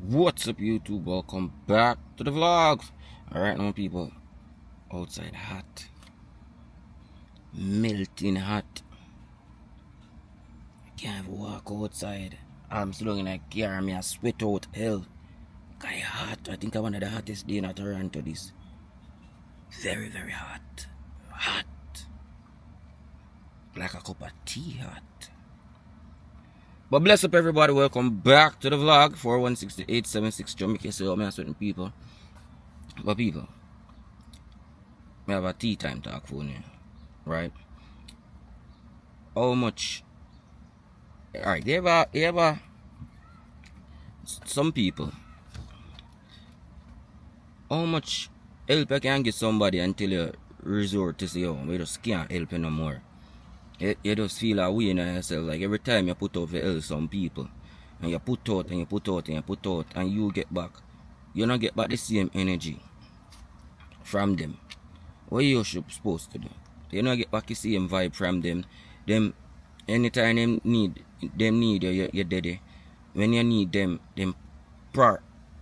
What's up, YouTube? Welcome back to the vlogs. Alright now, people, outside hot, melting hot. Can't even walk outside. I'm still in a car, me I sweat out hell. Kinda hot. I think I'm one of the hottest day in Toronto this. Very, very hot. Hot. Like a cup of tea hot. But bless up everybody, welcome back to the vlog. 416-876 Jamaican. So I'm certain people. But people, we have a tea time talk for you, right? How much? Alright, you ever some people, how much help I can get somebody until you resort to say, oh, we just can't help you no more. You just feel a way in yourself, like every time you put out to help some people, and you put out and you put out and you put out, and you get back, you don't get back the same energy from them. What you supposed to do? You don't get back the same vibe from them. Them anytime them need you, you're dead. When you need them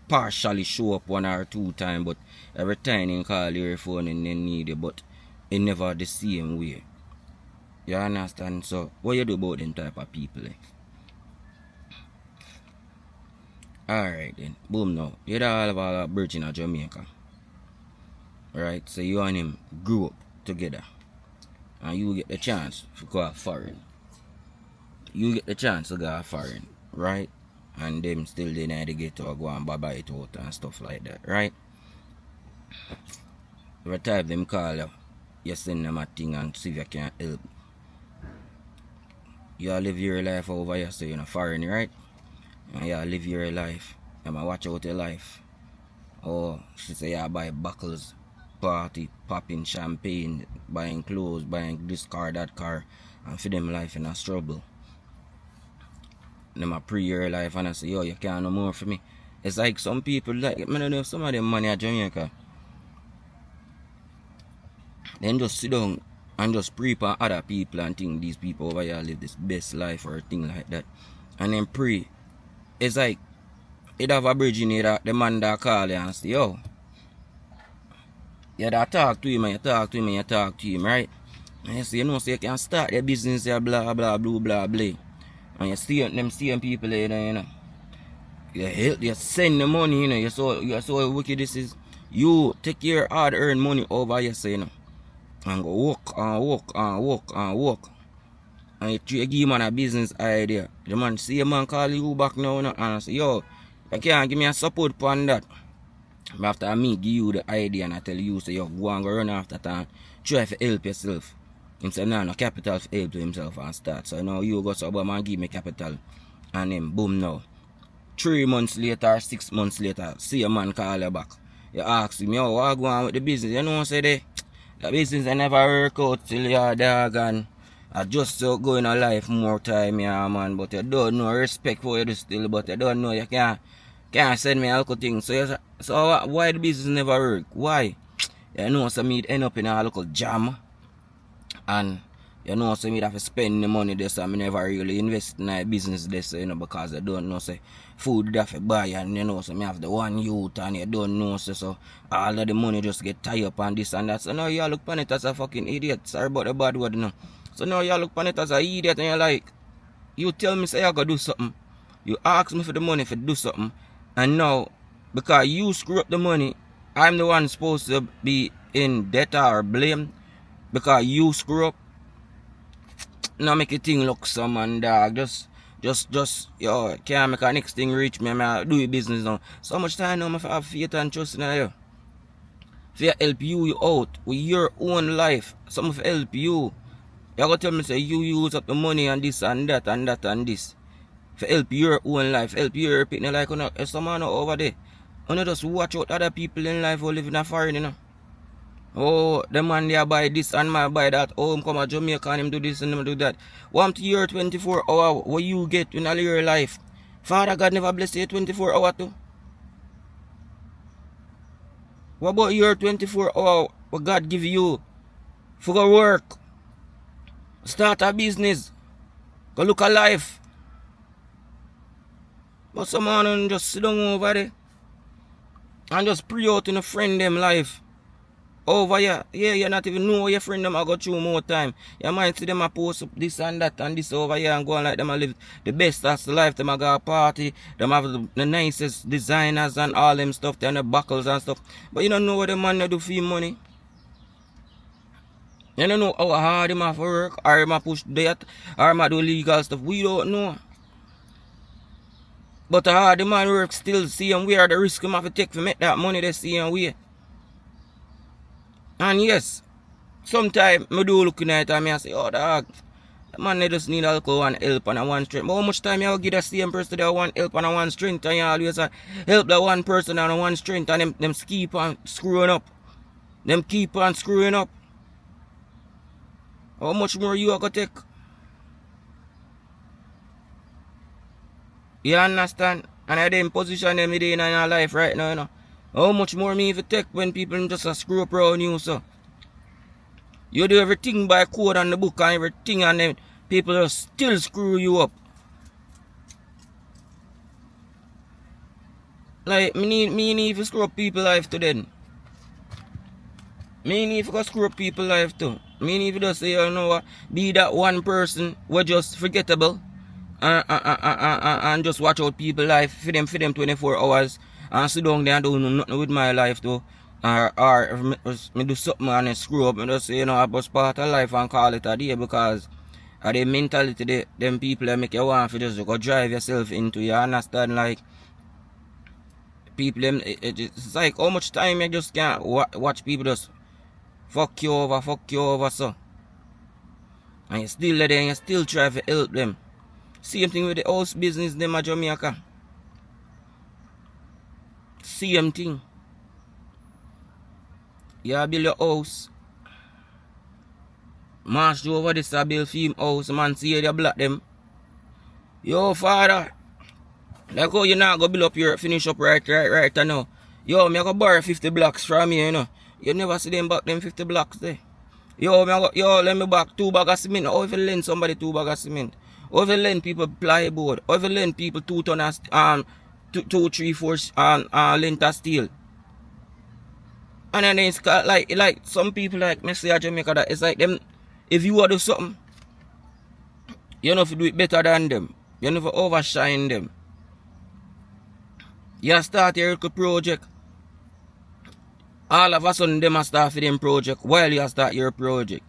partially show up 1 or 2 times, but every time they call your phone and they need you, but it never the same way. You understand? So what you do about them type of people? Alright then, boom now. You're all of a virgin of Jamaica. Right? So you and him grew up together. And you get the chance to go foreign. You get the chance to go foreign, right? And them still they need to get to go and buy it out and stuff like that, right? Every time them call you, you send them a thing and see if you can help. You live your life over here, so you're not foreign, right? And you live your life. You must watch out your life. Oh, she say you buy buckles, party, popping champagne, buying clothes, buying this car, that car, and for them life in a struggle. Them a pre your life and I say, yo, you can't no more for me. It's like some people, like, I don't know if some of them money at Jamaica, then just sit down and just pray for other people and think these people over here live this best life or a thing like that. And then pray. It's like, it have a bridge in here, the man that call you and say, yo, you that talk to him and you talk to him and you talk to him, right? And you say, you know, so you can start your business here, blah, blah, blah, blah, blah. And you see them same people there, you know. You help, you send the money, you know. You're so wicked this is. You take your hard-earned money over here, so, you know. And go walk and walk and walk and walk. And you give man a business idea. The man see a man call you back now, you know, and I say, yo, you can't give me a support on that. But after me give you the idea and I tell you, so yo, go and go run after time. Try to help yourself. Him say, no capital for help to himself and start. So now you go to Obama and give me capital. And then boom now. 3 months later, 6 months later, see a man call you back. You ask him, yo, what go on with the business? You know what I say? The business I never work out till you're dog and I just so go in a life more time, yeah man. But you don't know respect for you do still, but you don't know you can't send me a little thing. So why the business never work? Why? You know so me end up in a local jam. And you know so me have to spend the money there, so I never really invest in a business there, so, you know, because I don't know say food you have to buy, and you know so me have the one youth and you don't know so all of the money just get tied up on this and that. So now you look upon it as a fucking idiot. Sorry about the bad word, you know. So now you look upon it as an idiot and you're like, you tell me say I gotta do something. You ask me for the money for do something, and now because you screw up the money, I'm the one supposed to be in debt or blamed because you screw up. Now make a thing look some man dog. Just yo, can't make a next thing reach me. I do your business now. So much time now I have faith and trust in you. For help you out with your own life. Some of help you. You gotta tell me say you use up the money and this and that and that and this. For help your own life, help your people like you know, some man over there. You know, just watch out other people in life who live in a foreign, you know. Oh, the man there buy this and man buy that. Oh, him come to Jamaica and him do this and him do that. Want your 24 hour what you get in all your life. Father God never bless you 24 hour too. What about your 24 hour what God give you for go work? Start a business. Go look at life. But some man just sit down over there and just pre out in a friend them life. Over here, yeah, you not even know your friend them I go through more time. You might see them a post up this and that and this over here and go on like them a live the best that's the life. Them a go a party, them have the nicest designers and all them stuff, and the buckles and stuff. But you don't know what the man they do for money. You don't know how hard him have to work, or him a push that, or him a do legal stuff. We don't know. But how hard the man work still, see him where the risk him have to take to make that money they see him where. And yes, sometimes I do looking at it and I say, oh dog, the man they just need alcohol and help and one strength. But how much time you will give the same person that want help and one strength, and you always help the one person and one strength, and them keep on screwing up. Them keep on screwing up. How much more you are going to take? You understand? And I didn't position them in your life right now, you know. How much more me if you take when people just screw up around you, so? You do everything by code and the book and everything, and then people just still screw you up. Like, me need to screw up people's life to then. Me need to screw up people's life too. Me need to just say, you know what, be that one person who just forgettable and just watch out people's life for them 24 hours and sit down there and do nothing with my life too. Or me do something and screw up and just say, you know, I was part of life and call it a day, because of the mentality them people that make you want to just go drive yourself into, you understand? Like, people them, it's like how much time you just can't watch people just fuck you over, so. And you still let them, you still try to help them. Same thing with the house business them at Jamaica. Same thing. You build your house. March over this to build film house. Man see you block them. Yo father. Like how you not go build up your finish up right now. Yo, me go borrow 50 blocks from you, you know. You never see them back them 50 blocks there. Yo, let me back 2 bags of cement. How if you lend somebody 2 bags of cement? How if you lend people plywood? How if you lend people 2 tons of 2, 3, 4 length of steel? And then it's like some people like me say at Jamaica that it's like them, if you want to do something, you know if you do it better than them. You never overshine them. You start your project. All of a sudden them start for them project while you start your project.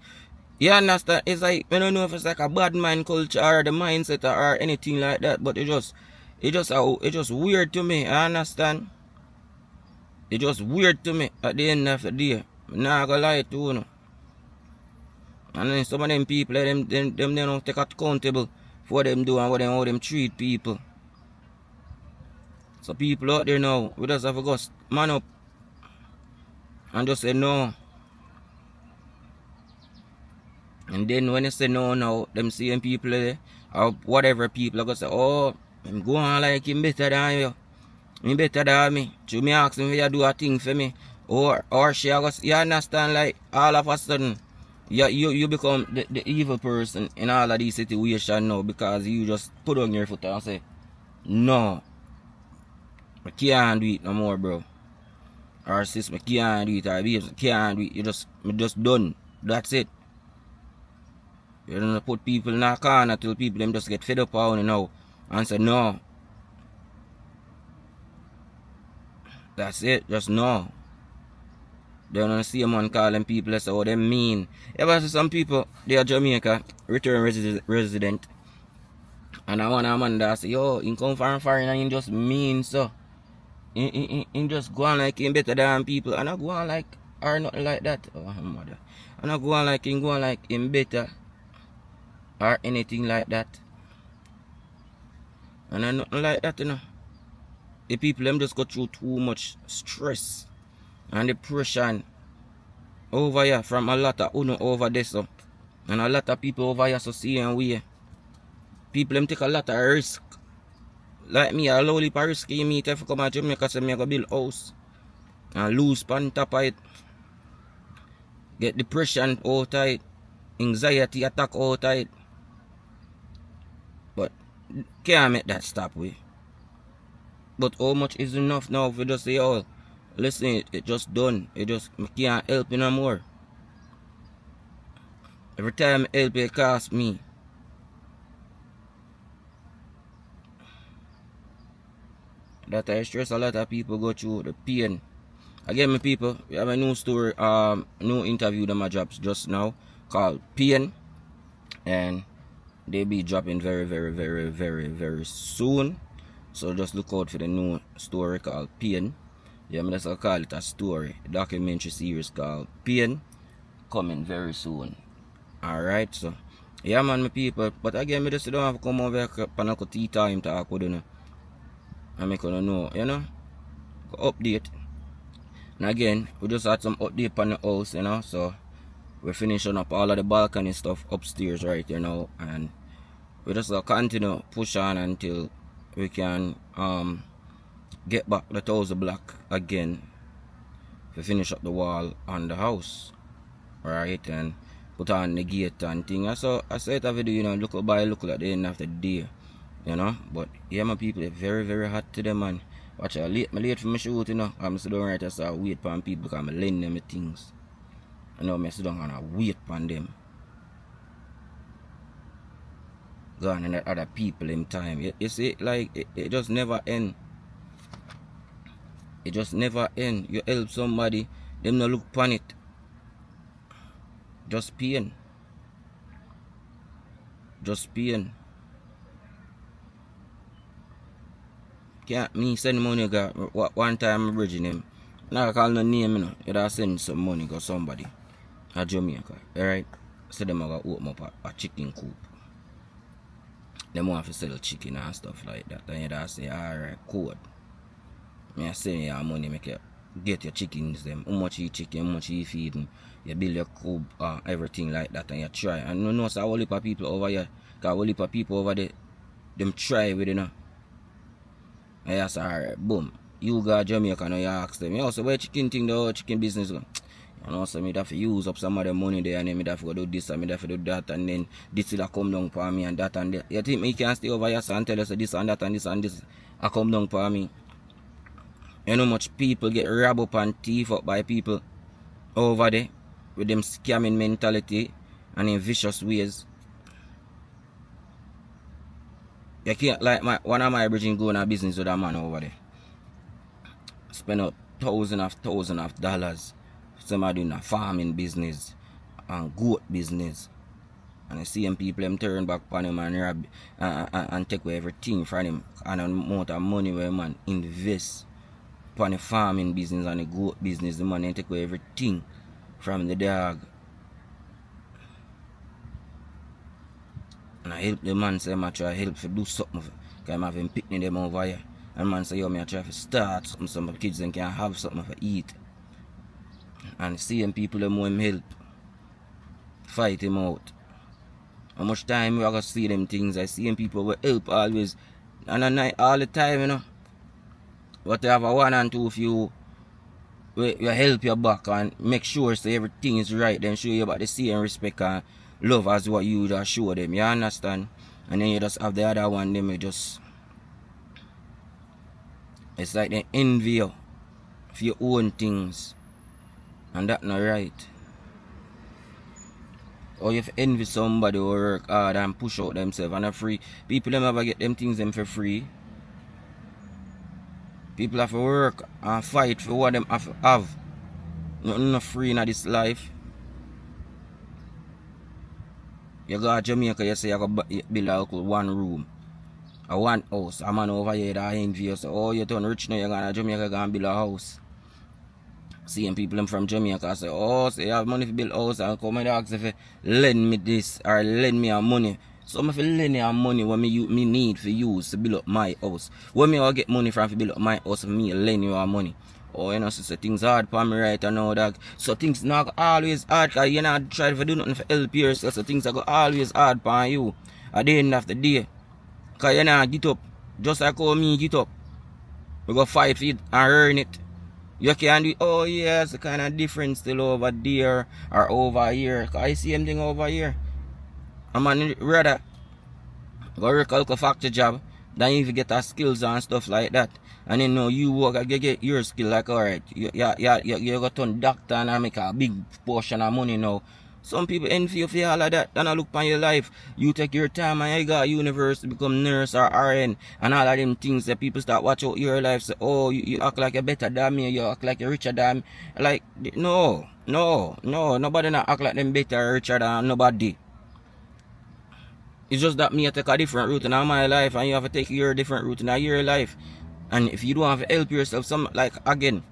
You understand? It's like, I don't know if it's like a bad mind culture or the mindset or anything like that, but it just weird to me. I understand? It's just weird to me at the end of the day. I'm not gonna lie to you. And then some of them people, them don't take accountable for what them do and how them treat people. So people out there now, we just have to go man up and just say no. And then when they say no now, them same people or whatever people are going to say, oh, I'm going like him better than you. Me better than me. So me ask him if you do a thing for me. Or she goes, you understand, like all of a sudden you become the evil person in all of these situations now, because you just put on your foot and say, no, I can't do it no more, bro. Or sis, I can't do it, or babes, I can't do it. Me just done. That's it. You don't put people in a corner till people them just get fed up on you now and say no. That's it, just no. They don't see a man calling people and say, oh, they mean. Ever see some people, they are Jamaica, return resident. And I want a man that say, yo, he come from foreign and he just mean, so. He just go on like him better than people. And I go on like, or nothing like that. Oh, mother. And I go on like him better. Or anything like that. And I nothing like that, you know. The people them just go through too much stress and depression over here from a lot of uno over this, so. And a lot of people over here so see and we. People them take a lot of risk. Like me, a lowly risky me if I come to Jamaica, so me go build house and lose pan top of it. Get depression out of it. Anxiety attack out of it. But can't make that stop we. But how much is enough now if you just say, oh, listen, it just done. It just can't help you no more. Every time I help it cost me. That I stress a lot of people go through the pain. Again, my people, we have a new story, new interview that my drops just now called Pain, and they be dropping very, very, very, very, very soon. So just look out for the new story called Pain. Yeah, I'm just gonna call it a story. A documentary series called Pain, coming very soon. Alright, so yeah man, my people. But again, I just don't have to come over here and have tea time talk with you. And make you know, you know, update. And again, we just had some update on the house, you know, so we're finishing up all of the balcony stuff upstairs right here now, and we just continue push on until we can get back the 1,000 block again to finish up the wall on the house, right, and put on the gate and thing. So I said a video, you know, look at the end of the day, you know. But yeah, my people, it's very, very hot today, man. Watch out, I'm late for my shoot, you know. I'm still down right, so I wait for people because I'm lending them things. You know, I sit down and I wait for them. Gone and other people in time. You see, like, it just never end. It just never end. You help somebody, them no look upon it. Just pain. Just pain. Can't me send money, got one time I'm bridging him. Now I call no name, you know. You gotta send some money to somebody at Jamaica, alright? So them are gonna open up a chicken coop. Them want to sell chicken and stuff like that. And you gotta say, alright, cool. I send you money, make you get your chickens them. How much you chicken, how much you feed them. You build your coop, everything like that, and you try. And you know, so a whole heap of people over here, because a whole heap of people over there, them try with it, you know. And I say, alright, boom. You go to Jamaica and you ask them, yo, so where chicken thing, the chicken business go? You know, so me have to use up some of the money there, and then me have to go do this and me have to do that, and then this will come down for me and that and that. You think me can stay over here and tell us this and that and this and this will come down for me? You know how much people get robbed up and thief up by people over there with them scamming mentality and in vicious ways. You can't, like one of my bridging going a business with a man over there. Spend up thousands of dollars. Somebody doing a farming business and goat business. And the same people them turn back on him and rob and take away everything from him. And the amount of money where man invest on the farming business and the goat business, the man take away everything from the dog. And I help the man say, I try help to do something. Because I'm having picnic them over here. And man say, yo, I try to start something so my kids then can have something to eat. And seeing people them want him help. Fight him out. How much time we are going to see them things? I see people will help always. And all the time, you know. But you have a 1 and 2 if you help your back and make sure so everything is right. Then show you about the same respect and love as what you just show them. You understand? And then you just have the other one, them you just... It's like they envy you for your own things. And that's not right. Or if you envy somebody who work hard and push out themselves and are free. People them ever get them things them for free. People have to work and fight for what them have to have. Nothing not free in this life. You go to Jamaica, you say you go build a 1 room. A 1 house. A man over here that envy you. So, oh, you turn rich now, you're going to Jamaica and build a house. Seeing people them from Jamaica say, oh, so you have money to build a house and come and ask if you lend me this or lend me a money. So if you lend me a money what me need for use to build up my house. When me I get money from to build up my house for me lend you a money. Oh, you know, so things hard for me right now, dog. So things not always hard because you not try to do nothing for help yourself. So things are always hard for you at the end of the day. Because you not get up. Just like how me get up. We go fight for it and earn it. You can do, oh yeah, it's a kind of difference still over there or over here. Because I see anything over here. A man rather go work a factory job, Then you get our skills and stuff like that. And then you work and get your skill like alright. You got turn doctor and I make a big portion of money now. Some people envy you for all of that. And I look upon your life. You take your time and you got university, become nurse or RN and all of them things that people start watch out your life. Say, oh, you act like you're better than me, you act like you're richer than me. Like, no. Nobody not act like them better or richer than nobody. It's just that me I take a different route in my life and you have to take your different route in your life. And if you don't have to help yourself, some like again,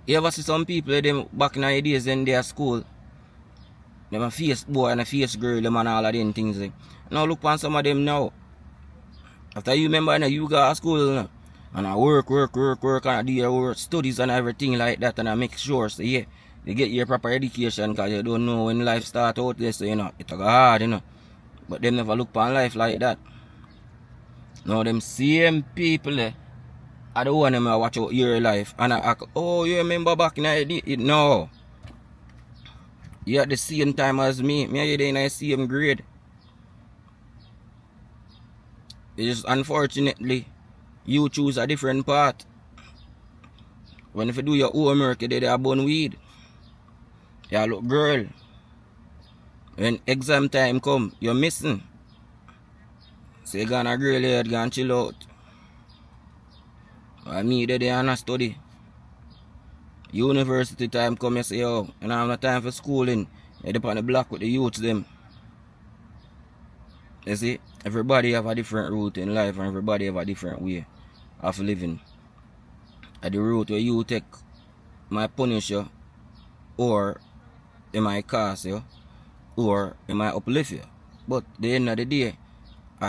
you ever see some people them back in the days when they are school, them a face boy and a face girl, them and all of them things. Now look on some of them now. After you remember you go to school and I work and I do your studies and everything like that and I make sure so yeah, you get your proper education because you don't know when life start out there, so it's hard, But them never look upon life like that. Now them same people are the one them watch out your life and I act, oh you remember back in the day? No. You at the same time as me. Me and you in the same grade. It's just unfortunately you choose a different path. When if you do your homework you did a bun weed. You look girl. When exam time come, you're missing. So you gonna girl here, gonna chill out. And me there and I study. University time come, you say, yo, and I have no time for schooling. You dip on the block with the youths them. You see, everybody have a different route in life and everybody have a different way of living. At the route where you take might punish you or it might cost you or it might uplift you. But at the end of the day,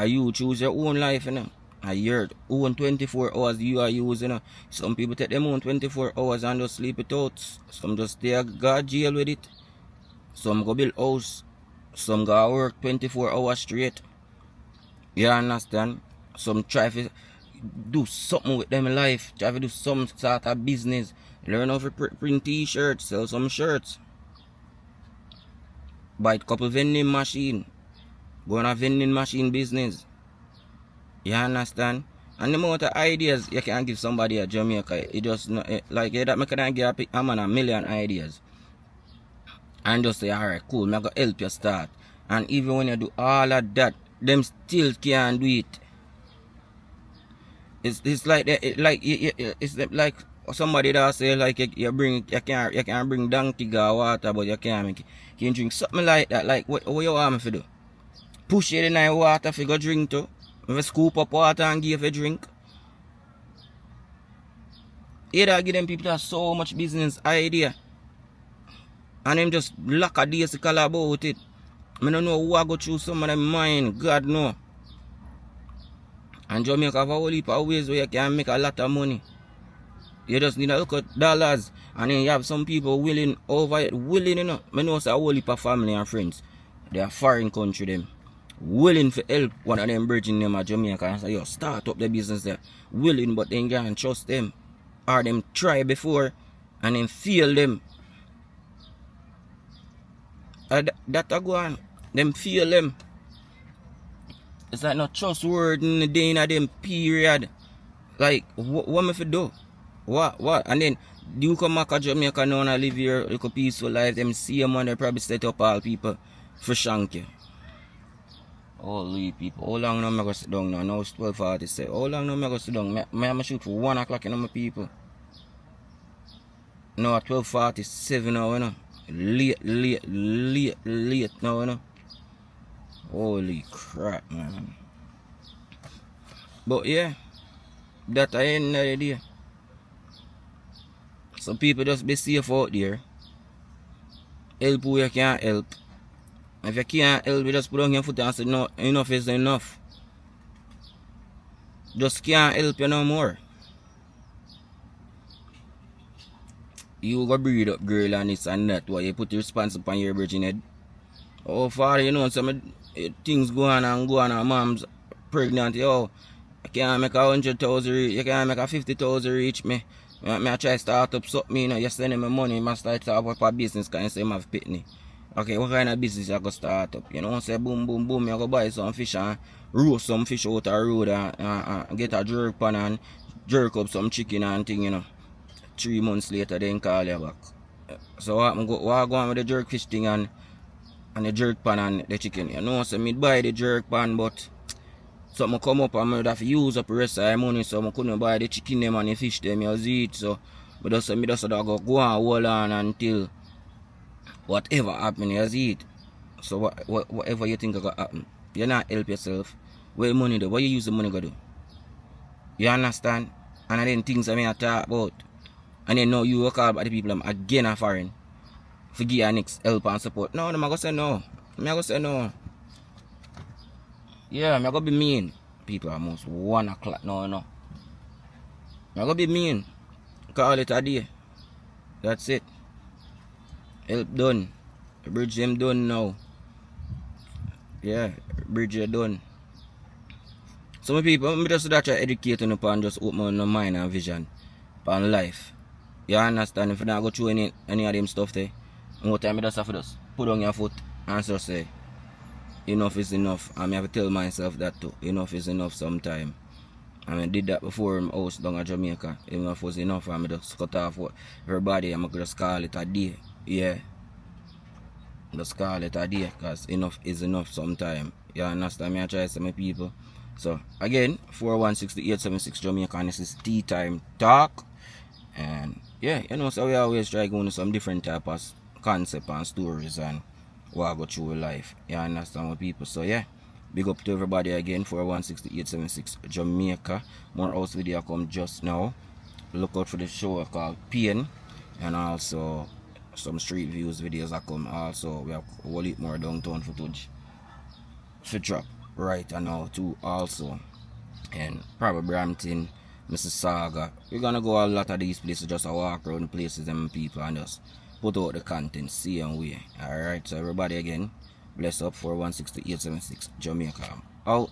you choose your own life, your own 24 hours you are using. Some people take them own 24 hours and just sleep it out. Some just stay go jail with it. Some go build house. Some go work 24 hours straight. You understand? Some try to do something with them life. Try to do some sort of business. Learn how to print t-shirts, sell some shirts. Buy a couple vending machine. Go on a vending machine business. You understand? And the amount of ideas you can give somebody at Jamaica, it just not, like that I can give a man a million ideas. And just say, alright, cool, I'm gonna help you start. And even when you do all of that, them still can't do it. It's like that, it's like somebody that say like you can't bring donkey go water, but you can drink something like that. Like what you want me to do? Push it in the water if you go drink too. If you scoop up water and give a drink. You give them people that so much business idea. And them just lack a daisical about it. I don't know who I go through some of them mind. God know. And Jamaica have a whole heap of ways where you can make a lot of money. You just need to look at dollars. And then you have some people willing over it. Willing, I know it's a whole heap of family and friends. They are foreign country them. Willing to help one of them bridging them at Jamaica and say, yo, start up the business there. Willing, but then you can't trust them. Or them try before and then fail them. That a go on. Them fail them. It's like not trustworthy in the day in them period. Like, what am I to do? What? And then, you come back to Jamaica now and live your little peaceful life. Them see them and they probably set up all people for shank you. Holy people, how long now am I going to sit down now? Now it's 12:47. How long now am I going to sit down? I'm shoot for 1 o'clock my people. Now at 12:47 now, Late now, Holy crap, man. But yeah, that I end of the day. Some people just be safe out there. Help who you can't help. If you can't help, you just put on your foot and say, no, enough is enough. Just can't help you no more. You go breed up girl and this and that. Why you put the response upon your virgin head? Oh, father, some things go on and mom's pregnant. Yo, I can't make 100,000 reach. You can't make 50,000 reach me. I try to start up something, you send him money, I start up a business because you say I have pitney. Okay, what kind of business you go start up? You know, say boom, boom, boom, you go buy some fish and roast some fish out the road and get a jerk pan and jerk up some chicken and thing, you know. 3 months later, then call you back. So what I go on with the jerk fish thing and the jerk pan and the chicken? You know, so me buy the jerk pan, but something come up and I would have to use up the rest of the money, so I couldn't buy the chicken them and the fish them, you see it. So me just go on hold on until whatever happen, you see it. So whatever you think gonna happen, you not help yourself. Where money do? What you use the money go do? You understand? And then things I talk about. And then now you work out about the people again are foreign. Forgive your next help and support. No, I'm gonna say no. I'm gonna say no. Yeah, I'm gonna be mean. People are almost 1 o'clock now, I'm gonna be mean. Call it a day. That's it. Help done. The bridge them done now. Yeah, bridge you done. Some people, me just try educating upon just open my mind and vision upon life. You understand? If you not go through any of them stuff there, more time you just have to just put on your foot and just say, enough is enough. And I have to tell myself that too. Enough is enough sometime. And I did that before in house down at Jamaica. Enough was enough and I just cut off everybody and I could just call it a day. Yeah. Just call it a day because enough is enough sometime. You understand me? I try to say my people. So again, 416-876 Jamaica, and this is Tea Time Talk. And yeah, you know, so we always try going to some different type of concept and stories and what go through life. You understand what people? So yeah, big up to everybody again. 416-876 Jamaica. More house video come just now. Look out for the show called Pain, and also some street views videos that come. Also we have a whole lot more downtown footage for drop right and now too also. And probably Brampton, Mississauga. We're gonna go a lot of these places, just walk around the places and people and just put out the content, see and way. Alright, so everybody again, bless up. 416-876 Jamaica. Out.